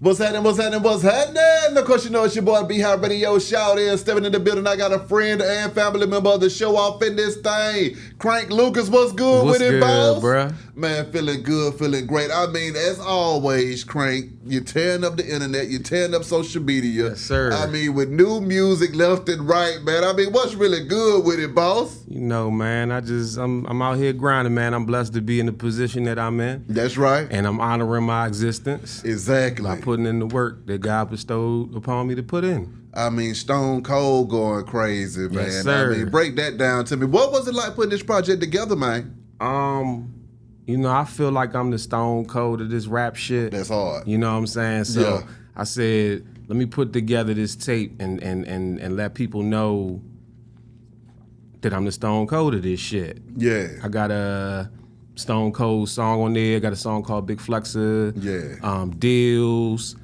What's happening? Of course, you know it's your boy B-Hop Radio. Shout in, stepping in the building. I got a friend and family member of the show off in this thing. Crank Lucas, what's good with it, boss? Bruh? Man, feeling good, feeling great. I mean, as always, Crank, you're tearing up the internet, you're tearing up social media. Yes, sir. I mean, with new music left and right, man. I mean, what's really good with it, boss? You know, man, I'm out here grinding, man. I'm blessed to be in the position that I'm in. That's right. And I'm honoring my existence. Exactly. By putting in the work that God bestowed upon me to put in. I mean, Stone Cold going crazy, man. Yes, sir. I mean, break that down to me. What was it like putting this project together, man? You know, I feel like I'm the Stone Cold of this rap shit. That's hard. You know what I'm saying? So Yeah. I said, let me put together this tape and let people know that I'm the Stone Cold of this shit. Yeah. I got a Stone Cold song on there. I got a song called Big Flexer. Yeah. Deals.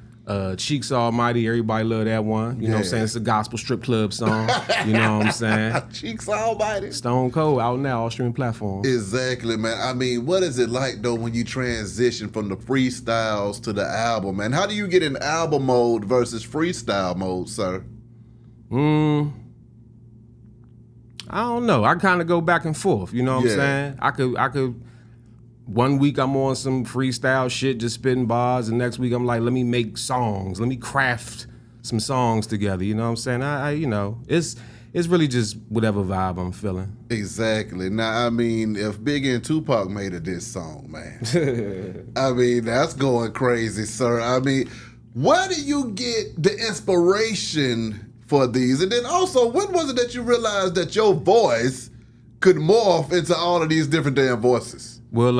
Cheeks Almighty, everybody love that one. You know what I'm saying? It's a gospel strip club song. You know what I'm saying? Cheeks Almighty. Stone Cold out now, all streaming platforms. Exactly, man. I mean, what is it like, though, when you transition from the freestyles to the album, man? How do you get in album mode versus freestyle mode, sir? I don't know. I kind of go back and forth. You know what I'm saying? I could. One week I'm on some freestyle shit, just spitting bars, and next week I'm like, let me make songs, let me craft some songs together. You know what I'm saying? I you know, it's really just whatever vibe I'm feeling. Exactly. Now, I mean, if Biggie and Tupac made a diss song, man, I mean, that's going crazy, sir. I mean, where do you get the inspiration for these? And then also, when was it that you realized that your voice could morph into all of these different damn voices? Well,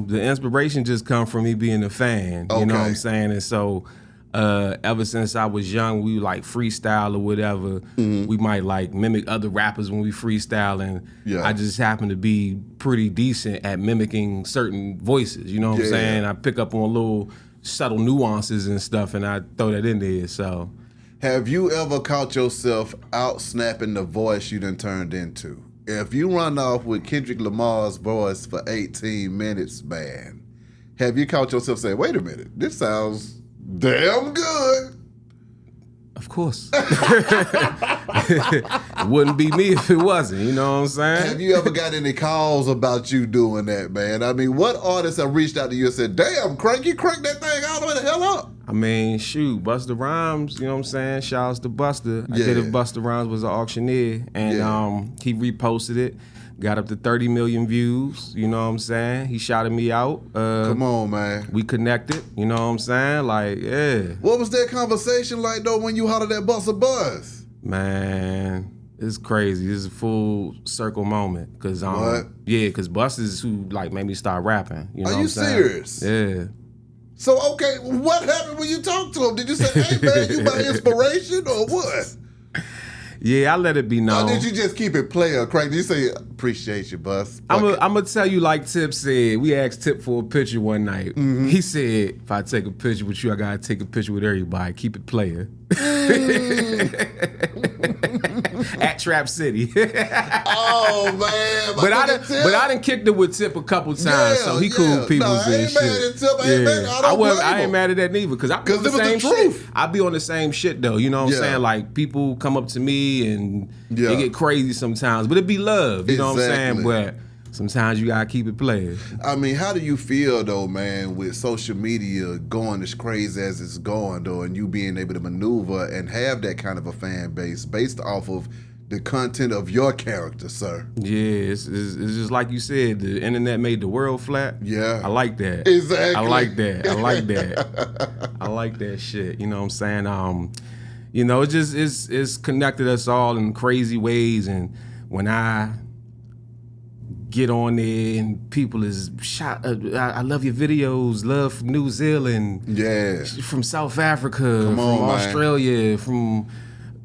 the inspiration just come from me being a fan. You know what I'm saying? And so ever since I was young, we like freestyle or whatever. We might like mimic other rappers when we freestyle, and I just happen to be pretty decent at mimicking certain voices. You know what I'm saying? I pick up on little subtle nuances and stuff, and I throw that in there. So, have you ever caught yourself out snapping the voice you done turned into? If you run off with Kendrick Lamar's voice for 18 minutes, man, have you caught yourself saying, wait a minute, this sounds damn good? Of course. It wouldn't be me if it wasn't, you know what I'm saying? Have you ever got any calls about you doing that, man? I mean, what artists have reached out to you and said, damn, Crank, you cranked that thing all the way the hell up? I mean, shoot, Busta Rhymes, you know what I'm saying? Shouts to Busta. I did if Busta Rhymes was an auctioneer, and he reposted it. Got up to 30 million views, you know what I'm saying? He shouted me out. Come on, man. We connected, you know what I'm saying? Like, yeah. What was that conversation like, though, when you hollered at Busta Buzz? Man, it's crazy. It's a full circle moment. Cause, what? Yeah, because Busta's who, like, made me start rapping. You know what I'm saying? Are you serious? Yeah. So, okay, what happened when you talked to him? Did you say, hey, man, you my inspiration, or what? Yeah, I let it be known. Or did you just keep it player, Craig? Did you say, appreciate you, Bus? I'm going to tell you like Tip said. We asked Tip for a picture one night. He said, if I take a picture with you, I got to take a picture with everybody. Keep it player. At Trap City. Oh, man. But I done kicked it with Tip a couple times, so he cool people and shit. I ain't mad at that neither, because I be on the same shit. I be on the same shit, though. You know what I'm saying? Like, people come up to me and they get crazy sometimes, but it be love. You know what I'm saying? But sometimes you gotta keep it playing. I mean, how do you feel, though, man, with social media going as crazy as it's going, though, and you being able to maneuver and have that kind of a fan base based off of the content of your character, sir? Yeah, it's just like you said, the internet made the world flat. Yeah. I like that. Exactly. I like that. I like that shit. You know what I'm saying? You know, it's connected us all in crazy ways, and when I get on there and people is shot, I love your videos, love from New Zealand, from South Africa, from Australia, from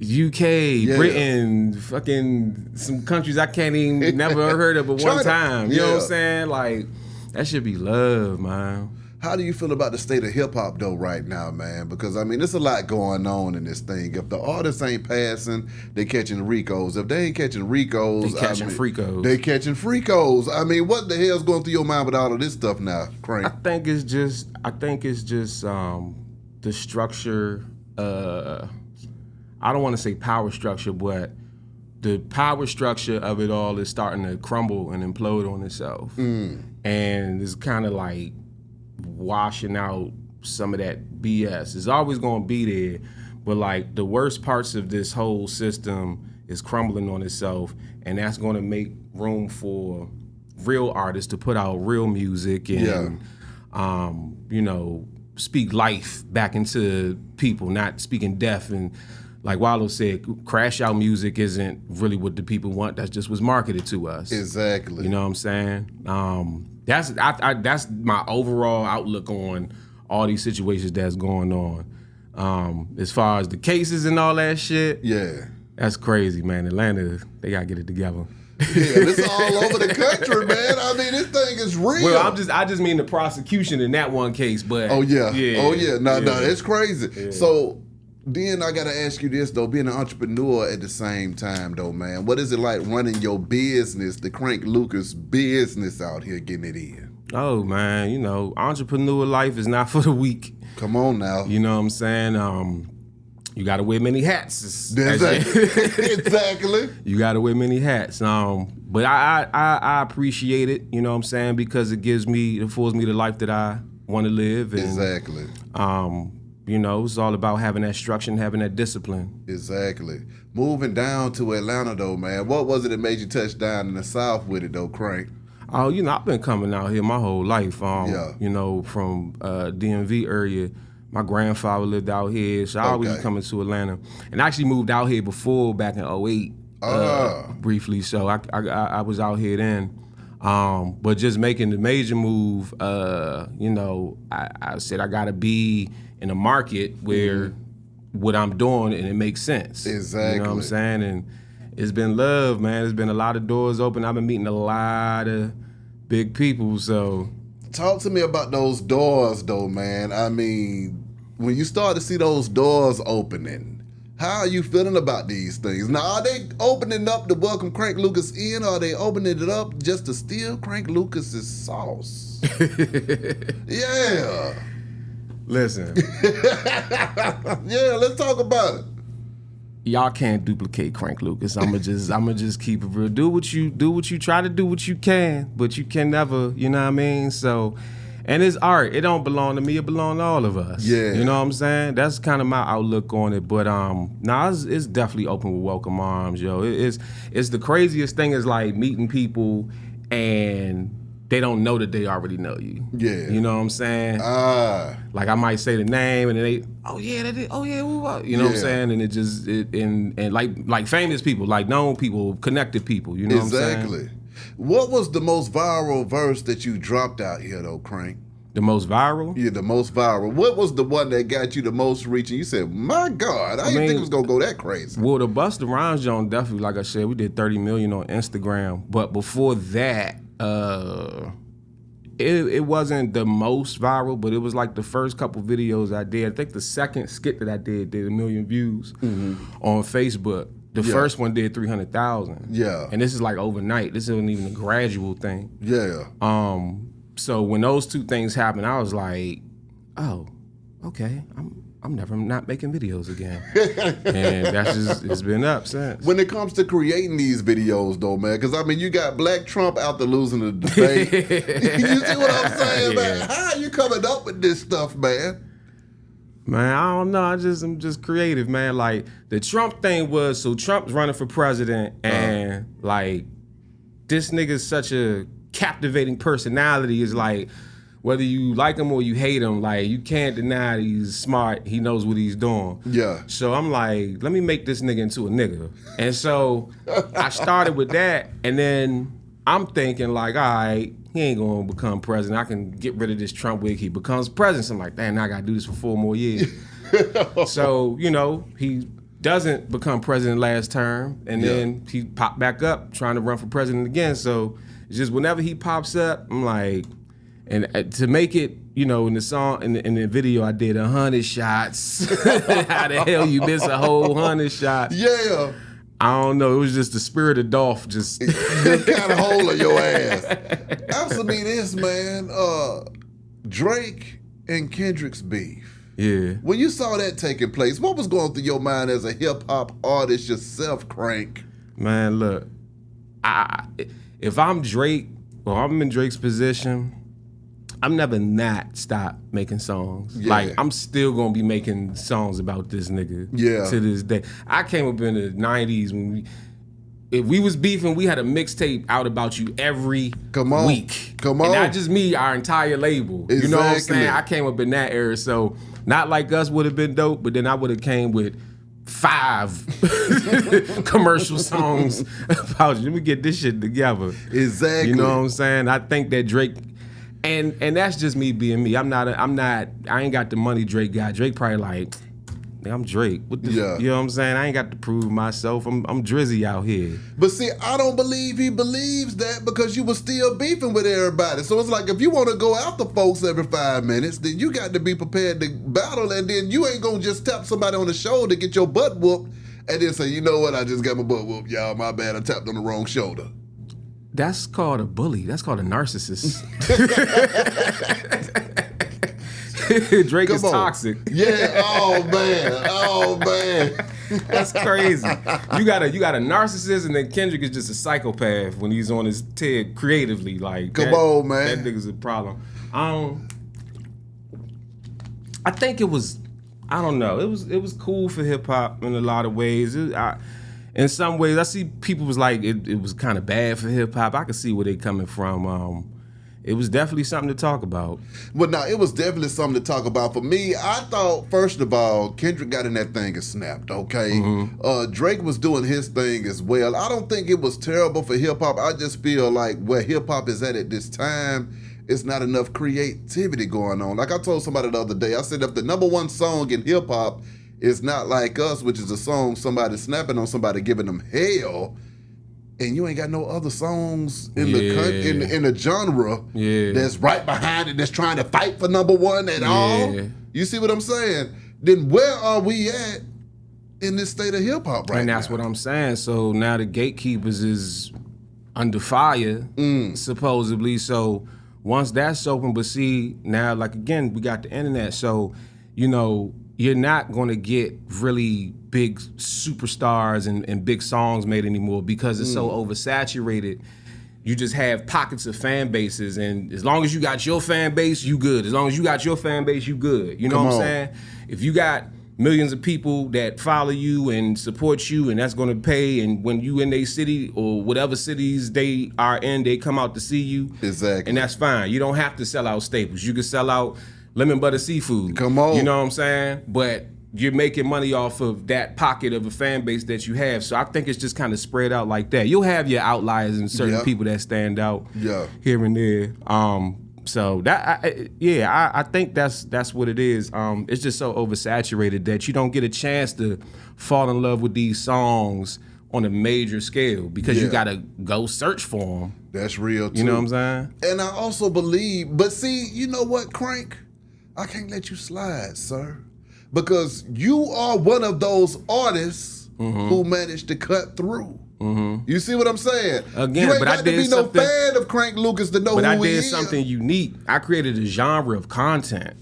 UK, Britain, fucking some countries I can't even never heard of but one time. You know what I'm saying? Like, that should be love, man. How do you feel about the state of hip-hop, though, right now, man? Because, I mean, there's a lot going on in this thing. If the artists ain't passing, they catching Ricos. If they ain't catching Ricos, they catching Fricos. They catching Fricos. I mean, what the hell's going through your mind with all of this stuff now, Crank? I think it's just the structure, I don't want to say power structure, but the power structure of it all is starting to crumble and implode on itself. And it's kind of like washing out some of that BS. It's always going to be there, but like the worst parts of this whole system is crumbling on itself, and that's going to make room for real artists to put out real music and, you know, speak life back into people, not speaking death. And like Wallow said, crash out music isn't really what the people want. That's just what's marketed to us. Exactly. You know what I'm saying? That's my overall outlook on all these situations that's going on. As far as the cases and all that shit, that's crazy, man. Atlanta, they gotta get it together. It's all over the country, man. I mean, this thing is real. Well, I just mean the prosecution in that one case, but No, it's crazy. Yeah. So then I gotta ask you this though, being an entrepreneur at the same time though, man, what is it like running your business, the Crank Lucas business out here, getting it in? Oh man, you know, entrepreneur life is not for the weak. Come on now. You know what I'm saying? You gotta wear many hats. Exactly. You gotta wear many hats. But I appreciate it, you know what I'm saying, because it affords me the life that I want to live. And, exactly. You know, it's all about having that structure and having that discipline. Exactly. Moving down to Atlanta though, man, what was it that made you touch down in the South with it though, Crank? Oh, you know, I've been coming out here my whole life. You know, from DMV area. My grandfather lived out here, so I always was coming to Atlanta. And I actually moved out here before, back in 08, briefly. So I was out here then. But just making the major move, you know, I said I gotta be in a market where what I'm doing and it makes sense. Exactly. You know what I'm saying? And it's been love, man. There's been a lot of doors open. I've been meeting a lot of big people, so. Talk to me about those doors though, man. I mean, when you start to see those doors opening, how are you feeling about these things? Now, are they opening up to welcome Crank Lucas in, or are they opening it up just to steal Crank Lucas's sauce? Yeah. Listen. Yeah, let's talk about it. Y'all can't duplicate Crank Lucas. I'ma just keep it real. Do what you try to do what you can, but you can never, you know what I mean? So, and it's art. It don't belong to me, it belong to all of us. Yeah. You know what I'm saying? That's kind of my outlook on it. But it's definitely open with welcome arms, yo. It's the craziest thing is like meeting people and they don't know that they already know you. Yeah. You know what I'm saying? Like I might say the name and then they, oh yeah, that is, oh yeah, you know what I'm saying? And it just, and like famous people, like known people, connected people, you know what I'm saying? Exactly. What was the most viral verse that you dropped out here though, Crank? The most viral? Yeah, the most viral. What was the one that got you the most reach? And you said, my God, I didn't think it was going to go that crazy. Well, the Busta Rhymes Jones, definitely, like I said, we did 30 million on Instagram. But before that, it wasn't the most viral, but it was like the first couple videos I did. I think the second skit that I did 1 million views on Facebook. The first one did 300,000. Yeah. And this is like overnight. This isn't even a gradual thing. Yeah. So when those two things happened, I was like, oh, okay, I'm never not making videos again. And that's just, it's been up since. When it comes to creating these videos though, man, because I mean, you got Black Trump out there losing the debate. You see what I'm saying, man? How are you coming up with this stuff, man? Man, I don't know. I'm just creative, man. Like the Trump thing was, so Trump's running for president, and like this nigga's such a captivating personality. Is like whether you like him or you hate him, like you can't deny he's smart. He knows what he's doing. Yeah. So I'm like, let me make this nigga into a nigga. And so I started with that, and then I'm thinking like, all right, he ain't gonna become president. I can get rid of this Trump wig. He becomes president. So I'm like, damn, now I gotta do this for 4 more years. So, you know, he doesn't become president last term, and then he popped back up trying to run for president again. So it's just whenever he pops up, I'm like, and to make it, you know, in the song, in the video, I did 100 shots. How the hell you miss a whole 100 shots? Yeah. I don't know. It was just the spirit of Dolph just kind of hole in your ass. Answer me this, man. Drake and Kendrick's beef. Yeah. When you saw that taking place, what was going through your mind as a hip hop artist yourself, Crank? Man, look, if I'm Drake or I'm in Drake's position, I'm never not stop making songs. Yeah. Like, I'm still gonna be making songs about this nigga to this day. I came up in the 90s when if we was beefing, we had a mixtape out about you every week. Come on. And not just me, our entire label. Exactly. You know what I'm saying? I came up in that era, so Not Like Us would have been dope, but then I would have came with 5 commercial songs about you. Let me get this shit together. Exactly. You know what I'm saying? I think that Drake, and that's just me being me. I ain't got the money Drake got. Drake probably like, I'm Drake. What the, Yeah. You know what I'm saying? I ain't got to prove myself. I'm Drizzy out here. But see, I don't believe he believes that because you were still beefing with everybody. So it's like if you want to go after folks every 5 minutes, then you got to be prepared to battle, and then you ain't gonna just tap somebody on the shoulder, get your butt whooped, and then say, you know what, I just got my butt whooped, y'all. My bad, I tapped on the wrong shoulder. That's called a bully. That's called a narcissist. Drake is toxic. Yeah. Oh man. That's crazy. You got a narcissist, and then Kendrick is just a psychopath when he's on his TED creatively. Like, come on, man. That nigga's a problem. I think it was. I don't know. It was cool for hip hop in a lot of ways. In some ways, I see people was like it was kind of bad for hip hop. I could see where they coming from. It was definitely something to talk about. Well, no, it was definitely something to talk about. For me, I thought, first of all, Kendrick got in that thing and snapped, okay? Mm-hmm. Drake was doing his thing as well. I don't think it was terrible for hip-hop. I just feel like where hip-hop is at this time, it's not enough creativity going on. Like I told somebody the other day, I said if the number one song in hip-hop is Not Like Us, which is a song somebody snapping on somebody giving them hell, and you ain't got no other songs in the genre that's right behind it, that's trying to fight for number one at all. You see what I'm saying? Then where are we at in this state of hip hop right now? And that's what I'm saying. So now the gatekeepers is under fire, supposedly. So once that's open, but see, now, like, again, we got the internet. So, you know, you're not going to get really big superstars and big songs made anymore because it's so oversaturated. You just have pockets of fan bases, and as long as you got your fan base, you good. As long as you got your fan base, you good. You know what I'm saying? If you got millions of people that follow you and support you, and that's going to pay, and when you in their city or whatever cities they are in, they come out to see you. Exactly. And that's fine. You don't have to sell out staples. You can sell out lemon butter seafood. Come on. You know what I'm saying? But you're making money off of that pocket of a fan base that you have. So I think it's just kind of spread out like that. You'll have your outliers and certain people that stand out here and there. So that, I think that's what it is. It's just so oversaturated that you don't get a chance to fall in love with these songs on a major scale because you gotta go search for them. That's real too. You know what I'm saying? And I also believe, but see, you know what, Crank? I can't let you slide, sir. Because you are one of those artists who managed to cut through. You see what I'm saying? Again, you ain't but got I did to be something, no fan of Crank Lucas to know who he is. But I did something unique. I created a genre of content.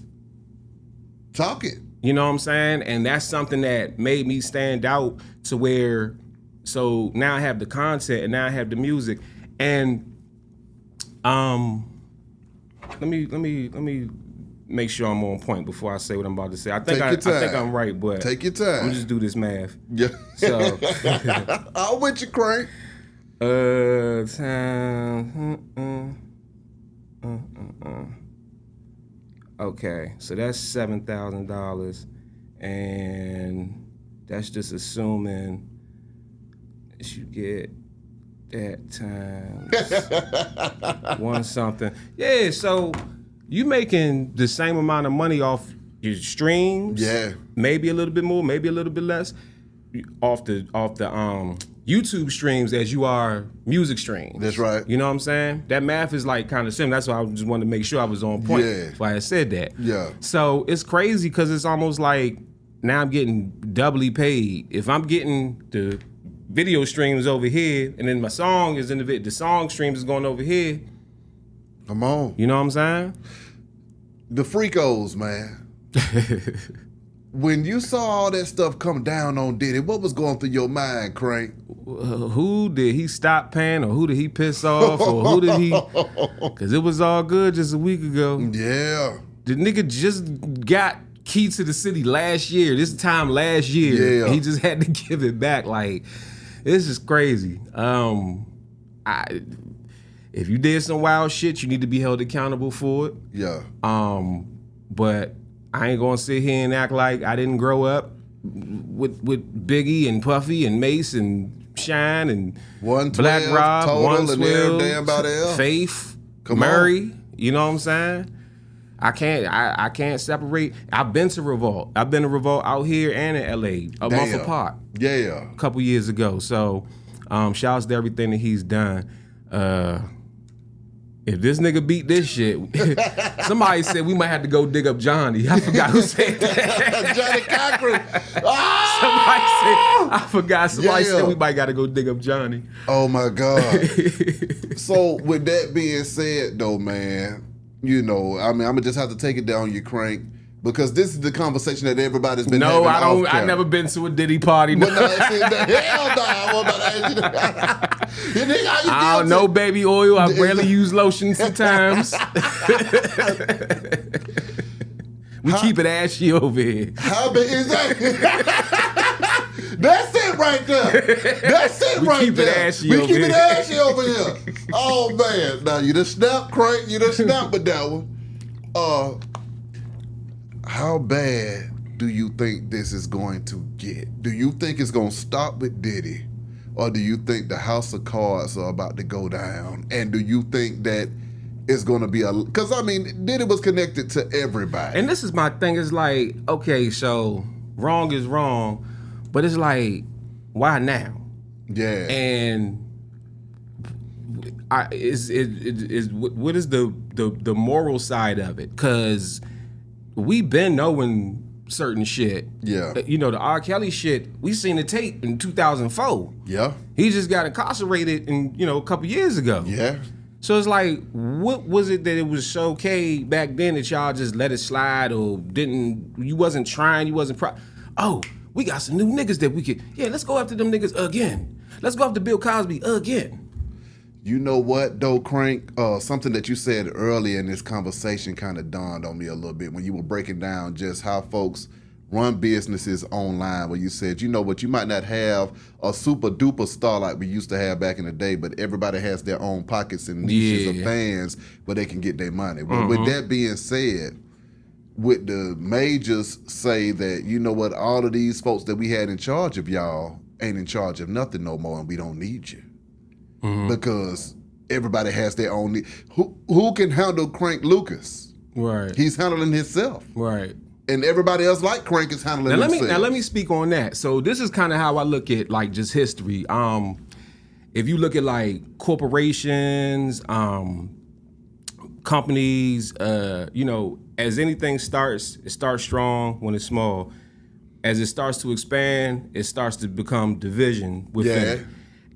Talk it. You know what I'm saying? And that's something that made me stand out to where, so now I have the content and now I have the music. And let me make sure I'm on point before I say what I'm about to say. I think I'm right, but take your time. I'm gonna just do this math. Yeah. So I'm with you, Crank. Okay, so that's $7,000, and that's just assuming that you get that times one something. Yeah, so you making the same amount of money off your streams. Yeah. Maybe a little bit more, maybe a little bit less off the YouTube streams as you are music streams. That's right. You know what I'm saying? That math is like kind of simple. That's why I just wanted to make sure I was on point. Yeah. That's why I said that. Yeah. So it's crazy because it's almost like now I'm getting doubly paid. If I'm getting the video streams over here and then my song is in the song streams is going over here. Come on. You know what I'm saying? The Freakos, man. When you saw all that stuff come down on Diddy, what was going through your mind, Crank? Who did he stop paying, or who did he piss off, or who did he? Because it was all good just a week ago. Yeah. The nigga just got key to the city last year. This time last year, Yeah. he just had to give it back. Like, this is crazy. If you did some wild shit, you need to be held accountable for it. Yeah. But I ain't gonna sit here and act like I didn't grow up with Biggie and Puffy and Mace and Shine and 112, Black Rob, Total, 112, and every damn body else. Faith, Come Murray. on. You know what I'm saying? I can't separate. I've been to Revolt. I've been to Revolt out here and in LA a month apart. Yeah. A couple years ago. So shouts to everything that he's done. If this nigga beat this shit, somebody said we might have to go dig up Johnny. I forgot who said that. Johnny Cochran. Somebody said we might got to go dig up Johnny. Oh my God. So with that being said, though, man, you know, I mean, I'm gonna just have to take it down you, Crank, because this is the conversation that everybody's been having. No, I don't. I never been to a Diddy party. No. But no, hell no. I wasn't about to ask you. I don't know, baby oil. I rarely use lotion sometimes. We keep it ashy over here. How big is that? That's it right there. That's it right there. We keep it ashy we over keep here. it ashy over here. Oh man, now you just snap, Crank. You just snap with that one. How bad do you think this is going to get? Do you think it's going to stop with Diddy? Or do you think the house of cards are about to go down? And do you think that it's going to be because I mean, Diddy was connected to everybody. And this is my thing, is like, okay, so wrong is wrong, but it's like, why now? Yeah. And what is the moral side of it? Because we've been knowing certain shit. Yeah. You know, the R. Kelly shit, we seen the tape in 2004. Yeah. He just got incarcerated a couple years ago. Yeah. So it's like, what was it that it was so okay back then that y'all just let it slide, or you wasn't trying, you wasn't oh, we got some new niggas that we could, let's go after them niggas again. Let's go after Bill Cosby again. You know what, though, Crank? Something that you said earlier in this conversation kind of dawned on me a little bit when you were breaking down just how folks run businesses online, where you said, you know what, you might not have a super duper star like we used to have back in the day, but everybody has their own pockets and niches of fans where they can get their money. But with that being said, with the majors say that, you know what, all of these folks that we had in charge of y'all ain't in charge of nothing no more, and we don't need you. Because everybody has their own need. Who can handle Crank Lucas? Right. He's handling himself. Right. And everybody else like Crank is handling themselves. Now let me speak on that. So this is kind of how I look at like just history. If you look at like corporations, companies, as anything starts, it starts strong when it's small. As it starts to expand, it starts to become division within it.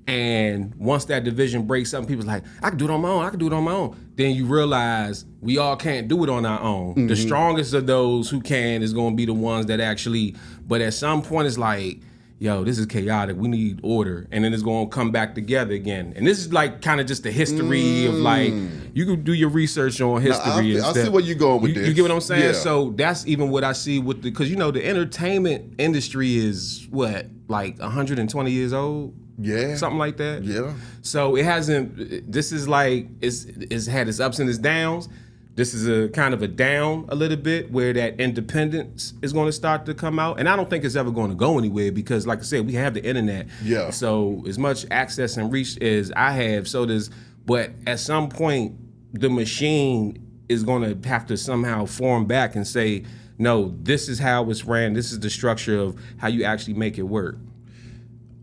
And once that division breaks up, people's like, I can do it on my own. Then you realize we all can't do it on our own. The strongest of those who can is going to be the ones that actually, but at some point it's like, yo, this is chaotic. We need order. And then it's going to come back together again. And this is like kind of just the history of like, you can do your research on history. I see where you're going with this. You get what I'm saying? Yeah. So that's even what I see with because the entertainment industry is what, like 120 years old? Yeah. Something like that. Yeah. So it hasn't, this is like, it's had its ups and its downs. This is a kind of a down a little bit where that independence is going to start to come out. And I don't think it's ever going to go anywhere because like I said, we have the internet. Yeah. So as much access and reach as I have, so does, but at some point the machine is going to have to somehow form back and say, no, this is how it's ran. This is the structure of how you actually make it work.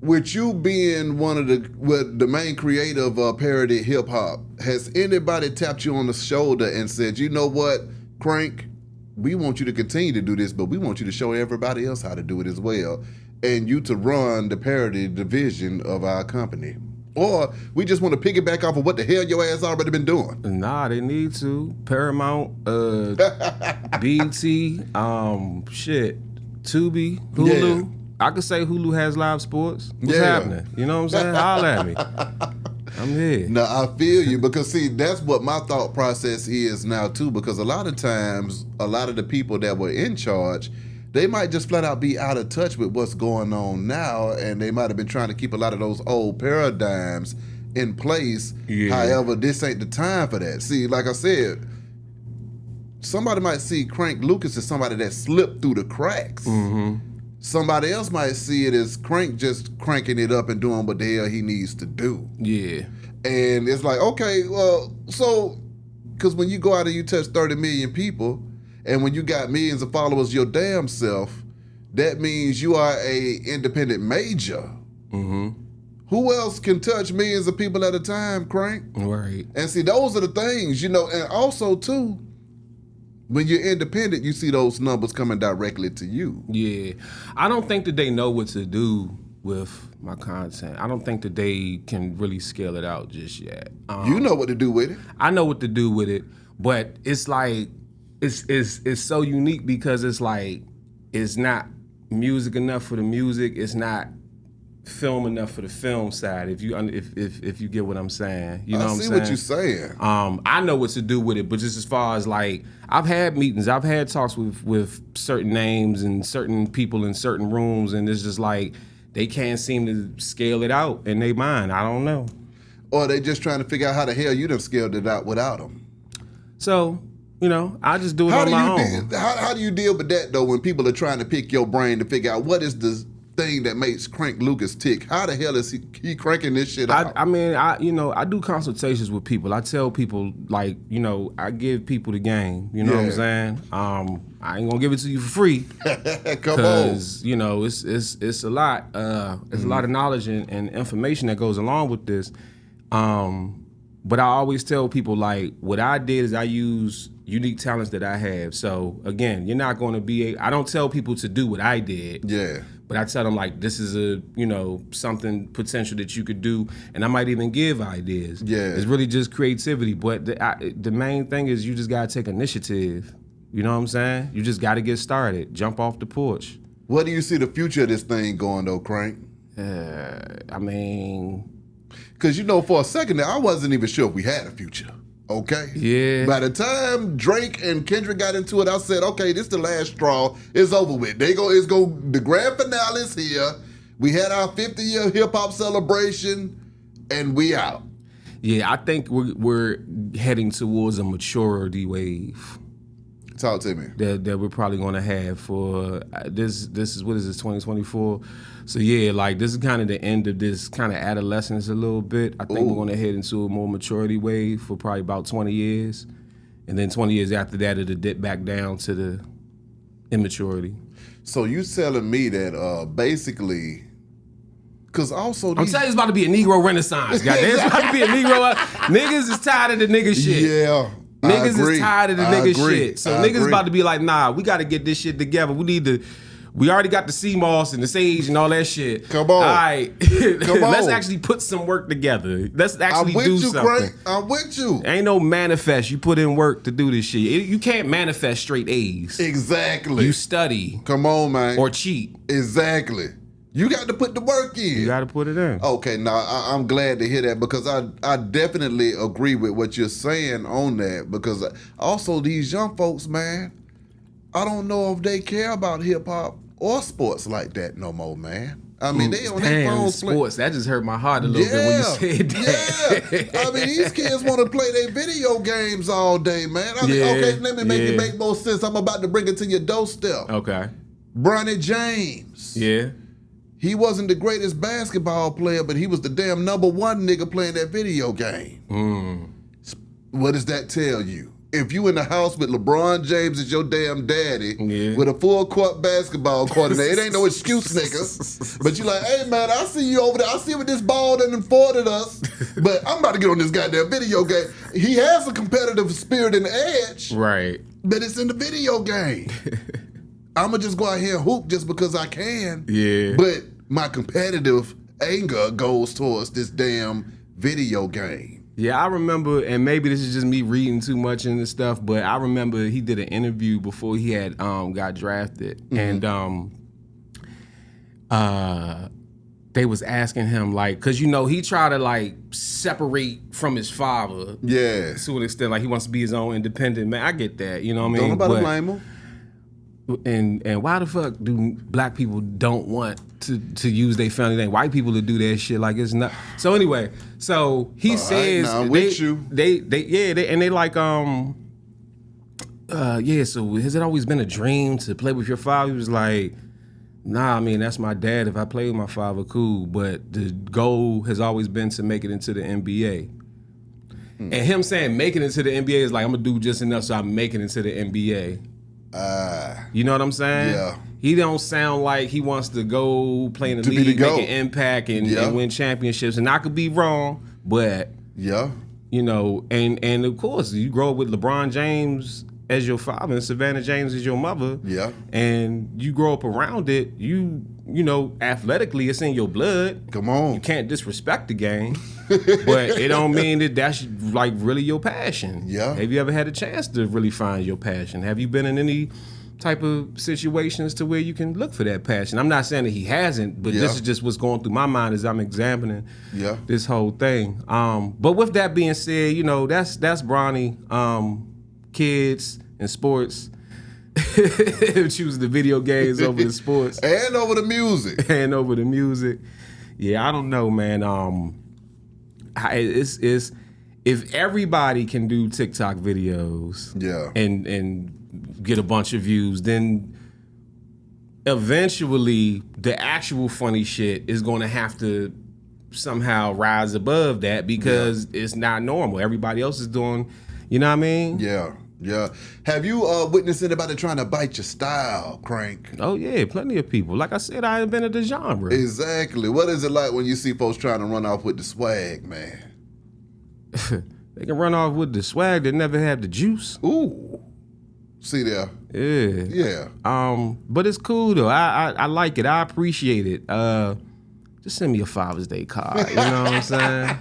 With you being one of the main creator of Parody hip hop, has anybody tapped you on the shoulder and said, you know what, Crank, we want you to continue to do this, but we want you to show everybody else how to do it as well, and you to run the Parody division of our company? Or we just want to piggyback off of what the hell your ass already been doing. Nah, they need to. Paramount, BT, Tubi, Hulu. Yeah. I could say Hulu has live sports. What's happening? You know what I'm saying? Holla at me. I'm here. No, I feel you, because see, that's what my thought process is now too, because a lot of times, a lot of the people that were in charge, they might just flat out be out of touch with what's going on now, and they might have been trying to keep a lot of those old paradigms in place. Yeah. However, this ain't the time for that. See, like I said, somebody might see Crank Lucas as somebody that slipped through the cracks. Mm-hmm. Somebody else might see it as Crank just cranking it up and doing what the hell he needs to do. Yeah. And it's like, okay, well, so, because when you go out and you touch 30 million people, and when you got millions of followers your damn self, that means you are a independent major. Mm-hmm. Who else can touch millions of people at a time, Crank? Right. And see, those are the things, and also, too, when you're independent, you see those numbers coming directly to you. Yeah. I don't think that they know what to do with my content. I don't think that they can really scale it out just yet. You know what to do with it. I know what to do with it, but it's like, it's so unique because it's like, it's not music enough for the music. It's not film enough for the film side. If you get what I'm saying, you know what I'm saying. I see what you're saying. I know what to do with it, but just as far as like, I've had meetings, I've had talks with certain names and certain people in certain rooms, and it's just like they can't seem to scale it out in their mind. I don't know. Or they just trying to figure out how the hell you done scaled it out without them. So, I just do it on my own. How do you deal with that though when people are trying to pick your brain to figure out what is the thing that makes Crank Lucas tick? How the hell is he cranking this shit out? I do consultations with people. I tell people, like, I give people the game. You know what I'm saying? I ain't gonna give it to you for free. Come on. Because, it's a lot. It's a lot of knowledge and information that goes along with this. But I always tell people, like, what I did is I use unique talents that I have. So again, you're not going to be I don't tell people to do what I did. Yeah. But I tell them, like, this is something potential that you could do, and I might even give ideas. Yeah. It's really just creativity. But the main thing is you just gotta take initiative. You know what I'm saying? You just gotta get started. Jump off the porch. Where do you see the future of this thing going though, Crank? Because for a second there, I wasn't even sure if we had a future. Okay? Yeah. By the time Drake and Kendrick got into it, I said, okay, this is the last straw. It's over with. The grand finale is here. We had our 50-year hip-hop celebration, and we out. Yeah, I think we're heading towards a maturity wave. Talk to me. That we're probably going to have for this is, what is this, 2024? So yeah, like, this is kind of the end of this kind of adolescence a little bit. I think we're going to head into a more maturity wave for probably about 20 years. And then 20 years after that, it'll dip back down to the immaturity. So you telling me that basically, because also I'm telling you, it's about to be a Negro renaissance, goddamn. It's about to be a Negro. Niggas is tired of the nigga shit. Yeah. Niggas is tired of the nigga shit. So niggas agree. about to be like, nah, we got to get this shit together. We already got the sea moss and the sage and all that shit. Come on. All right. Come on. Let's actually put some work together. Let's actually do something. Crank. I'm with you. Ain't no manifest. You put in work to do this shit. You can't manifest straight A's. Exactly. You study. Come on, man. Or cheat. Exactly. You got to put the work in. You got to put it in. Okay, now I'm glad to hear that, because I definitely agree with what you're saying on that, because also these young folks, man, I don't know if they care about hip hop or sports like that no more, man. I mean, they on their phones sports. That just hurt my heart a little bit when you said that. Yeah. I mean, these kids want to play their video games all day, man. Okay, let me make it make more sense. I'm about to bring it to your doorstep. Okay. Bronny James. Yeah. He wasn't the greatest basketball player, but he was the damn #1 nigga playing that video game. What does that tell you? If you in the house with LeBron James as your damn daddy, with a full court basketball court, and it ain't no excuse, nigga. But you like, hey man, I see you over there. I see what this ball done afforded us, but I'm about to get on this goddamn video game. He has a competitive spirit and edge, right? But it's in the video game. I'ma just go out here and hoop just because I can. Yeah. But my competitive anger goes towards this damn video game. Yeah, I remember, and maybe this is just me reading too much into stuff, but I remember he did an interview before he had got drafted, and they was asking him, like, because, you know, he tried to, like, separate from his father. Yeah. To an extent, like, he wants to be his own independent man. I get that, you know what I mean? Don't nobody blame him. And why the fuck do black people don't want to use their family name? White people to do that shit, like, it's not. So anyway, so he says right, I'm with you. They like so has it always been a dream to play with your father? He was like, nah, I mean, that's my dad. If I play with my father, cool. But the goal has always been to make it into the NBA. And him saying make it into the NBA is like, I'm gonna do just enough so I make it into the NBA. You know what I'm saying? Yeah. He don't sound like he wants to go play in the league, make an impact, and win championships. And I could be wrong, but yeah, you know, and of course, you grow up with LeBron James as your father and Savannah James as your mother. Yeah. And you grow up around it, you know, athletically, it's in your blood. Come on. You can't disrespect the game. But it don't mean that that's like really your passion. Yeah. Have you ever had a chance to really find your passion? Have you been in any type of situations to where you can look for that passion? I'm not saying that he hasn't, but this is just what's going through my mind as I'm examining this whole thing. But with that being said, you know, that's Bronny. Kids and sports. Choose the video games over the sports. And over the music. And over the music. Yeah, I don't know, man. It's if everybody can do TikTok videos and get a bunch of views, then eventually the actual funny shit is going to have to somehow rise above that because it's not normal. Everybody else is doing, you know what I mean? Yeah. Yeah. Have you witnessed anybody trying to bite your style, Crank? Oh, yeah, plenty of people. Like I said, I invented the genre. Exactly. What is it like when you see folks trying to run off with the swag, man? They can run off with the swag. They never have the juice. Ooh. See there? Yeah. But it's cool, though. I like it. I appreciate it. Just send me a Father's Day card. You know what I'm saying?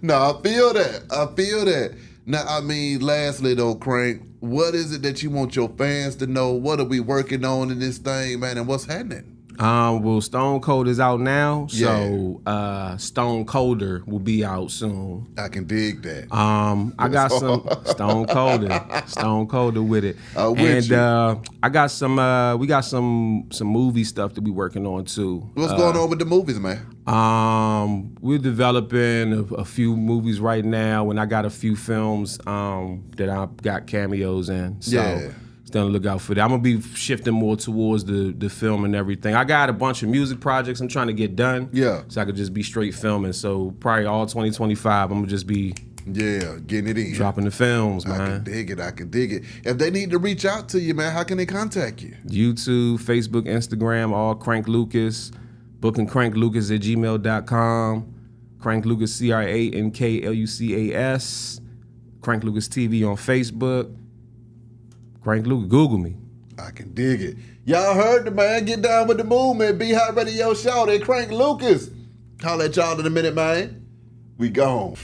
No, I feel that. Now, I mean, lastly, though, Crank, what is it that you want your fans to know? What are we working on in this thing, man, and what's happening? Well, Stone Cold is out now, so Stone Colder will be out soon. I can dig that. I got some Stone Colder with it. I got some. We got some movie stuff that we working on too. What's going on with the movies, man? We're developing a few movies right now, and I got a few films that I got cameos in. So. Still on the lookout for that. I'm gonna be shifting more towards the film and everything. I got a bunch of music projects I'm trying to get done. Yeah. So I could just be straight filming. So probably all 2025, I'm gonna just be getting it in. Dropping the films, man. I can dig it. If they need to reach out to you, man, how can they contact you? YouTube, Facebook, Instagram, all Crank Lucas. Booking cranklucas@gmail.com. Crank Lucas, CRANKLUCAS. Crank Lucas TV on Facebook. Crank Lucas, Google me. I can dig it. Y'all heard the man. Get down with the movement. Be Hot Radio Show. They Crank Lucas. Holla at y'all in a minute, man. We gone.